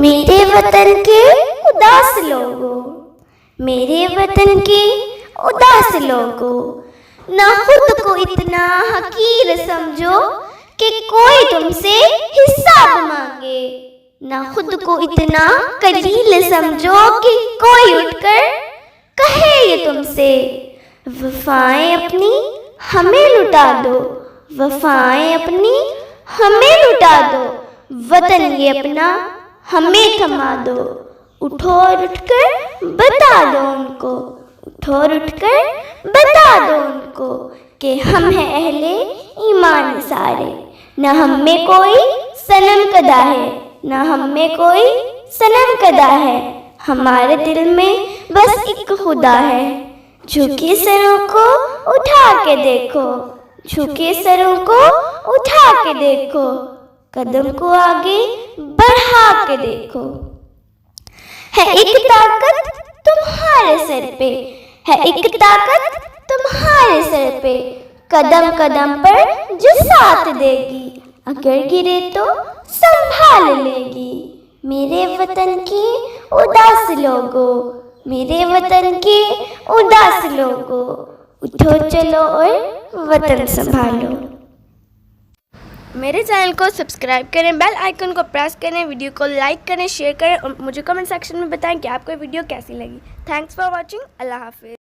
मेरे वतन के उदास लोगों, मेरे वतन के उदास लोगों, ना खुद को इतना हकीर समझो कि कोई तुमसे हिसाब मांगे, ना खुद को इतना कलील समझो कि कोई उठकर कहे ये तुमसे। वफाएं अपनी हमें लुटा दो, वफाएं अपनी हमें लुटा दो, वतन ये अपना हमें थमा दो। उठो और उठकर बता दो उनको, उठो और उठकर बता दो उनको कि हम हैं अहले ईमान सारे। न हम में कोई सनम कदा है, न हम में कोई सनम कदा है, हमारे दिल में बस एक खुदा है। झुके सरों को उठा के देखो, झुके सरों को उठा के देखो, कदम को आगे बढ़ा के देखो। है एक ताकत तुम्हारे सर पे, है एक ताकत तुम्हारे सर पे, कदम कदम पर जो साथ देगी, अगर गिरे तो संभाल लेगी। मेरे वतन के उदास लोगों, मेरे वतन के उदास लोगों, उठो चलो और वतन संभालो। मेरे चैनल को सब्सक्राइब करें, बेल आइकन को प्रेस करें, वीडियो को लाइक करें, शेयर करें और मुझे कमेंट सेक्शन में बताएं कि आपको वीडियो कैसी लगी। Thanks for watching. अल्लाह हाफिज़।